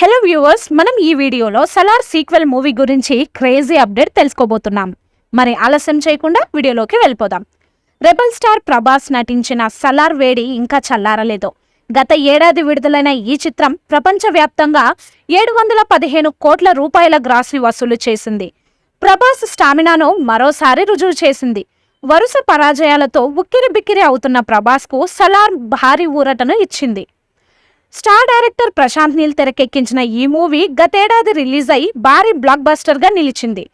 Hello viewers, మనం ఈ వీడియోలో సలార్ సీక్వెల్ మూవీ గురించి క్రేజీ అప్డేట్ తెలుసుకోబోతున్నాం. మరి ఆలస్యం చేయకుండా వీడియోలోకి వెళ్ళిపోదాం. రెబల్ స్టార్ ప్రభాస్ నటించిన సలార్ వేడి ఇంకా చల్లారలేదు. గత ఏడాది విడుదలైన ఈ చిత్రం ప్రపంచవ్యాప్తంగా 715 కోట్ల రూపాయల గ్రాస్ని వసూలు చేసింది. ప్రభాస్ స్టామినాను మరోసారి రుజువు చేసింది. వరుస పరాజయాలతో ఉక్కిరిబిక్కిరి అవుతున్న ప్రభాస్కు సలార్ భారీ ఊరటను ఇచ్చింది. స్టార్ డైరెక్టర్ ప్రశాంత్ నీల్ తెరకెక్కించిన ఈ మూవీ గతేడాది రిలీజ్ అయి భారీ బ్లాక్ బస్టర్ గా నిలిచింది.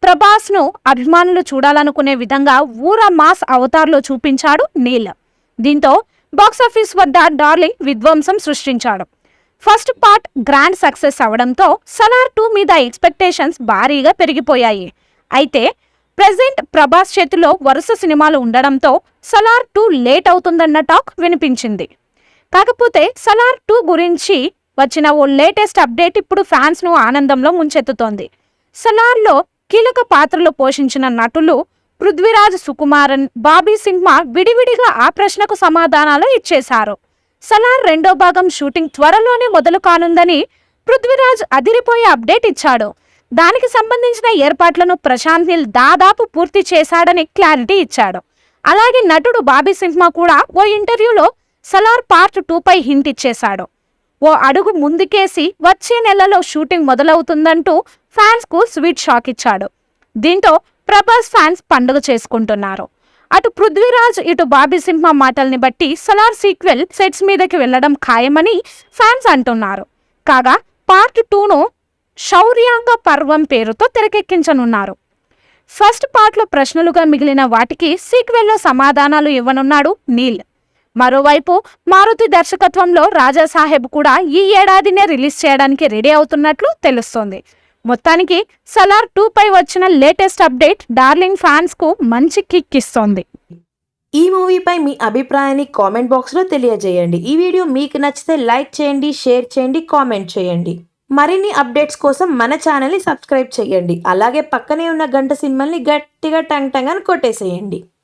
ప్రభాస్ ను అభిమానులు చూడాలనుకునే విధంగా ఊర మాస్ అవతార్లో చూపించాడు నీల్. దీంతో బాక్సాఫీస్ వద్ద డార్లింగ్ విధ్వంసం సృష్టించాడు. ఫస్ట్ పార్ట్ గ్రాండ్ సక్సెస్ అవడంతో సలార్ 2 మీద ఎక్స్పెక్టేషన్స్ భారీగా పెరిగిపోయాయి. అయితే ప్రెజెంట్ ప్రభాస్ చేతిలో వరుస సినిమాలు ఉండడంతో సలార్ 2 లేట్ అవుతుందన్న టాక్ వినిపించింది. కాకపోతే సలార్ 2 గురించి వచ్చిన ఓ లేటెస్ట్ అప్డేట్ ఇప్పుడు ఫ్యాన్స్ ను ఆనందంలో ముంచెత్తుతోంది. సలార్లో కీలక పాత్రలు పోషించిన నటులు పృథ్వీరాజ్ సుకుమారన్, బాబీ సింహ విడివిడిగా ఆ ప్రశ్నకు సమాధానాలు ఇచ్చేశారు. సలార్ 2వ భాగం షూటింగ్ త్వరలోనే మొదలు కానుందని పృథ్వీరాజ్ అదిరిపోయే అప్డేట్ ఇచ్చాడు. దానికి సంబంధించిన ఏర్పాట్లను ప్రశాంత్ నీల్ దాదాపు పూర్తి చేశాడని క్లారిటీ ఇచ్చాడు. అలాగే నటుడు బాబీ సింహ కూడా ఓ ఇంటర్వ్యూలో సలార్ పార్ట్ 2 పై హింట్ ఇచ్చేశాడు. ఓ అడుగు ముందుకేసి వచ్చే నెలలో షూటింగ్ మొదలవుతుందంటూ ఫ్యాన్స్ కు స్వీట్ షాక్ ఇచ్చాడు. దీంతో ప్రభాస్ ఫ్యాన్స్ పండుగ చేసుకుంటున్నారు. అటు పృథ్వీరాజ్ ఇటు బాబీ సింహ మాటల్ని బట్టి సలార్ సీక్వెల్ సెట్స్ మీదకి వెళ్లడం ఖాయమని ఫ్యాన్స్ అంటున్నారు. కాగా పార్ట్ 2ను శౌర్యాంగ పర్వం పేరుతో తెరకెక్కించనున్నారు. ఫస్ట్ పార్ట్లో ప్రశ్నలుగా మిగిలిన వాటికి సీక్వెల్లో సమాధానాలు ఇవ్వనున్నాడు నీల్. మరోవైపు మారుతి దర్శకత్వంలో రాజా సాహెబ్ కూడా ఈ ఏడాదినే రిలీజ్ చేయడానికి రెడీ అవుతున్నట్లు తెలుస్తోంది. మొత్తానికి సలార్ 2 పై వచ్చిన లేటెస్ట్ అప్డేట్ డార్లింగ్ ఫ్యాన్స్ కు మంచి కిక్ ఇస్తోంది. ఈ మూవీపై మీ అభిప్రాయాన్ని కామెంట్ బాక్స్లో తెలియజేయండి. ఈ వీడియో మీకు నచ్చితే లైక్ చేయండి, షేర్ చేయండి, కామెంట్ చేయండి. మరిన్ని అప్డేట్స్ కోసం మన ఛానల్ని సబ్స్క్రైబ్ చేయండి. అలాగే పక్కనే ఉన్న గంట సింబల్ని గట్టిగా టంగ్ టంగ్ అని కొట్టేసేయండి.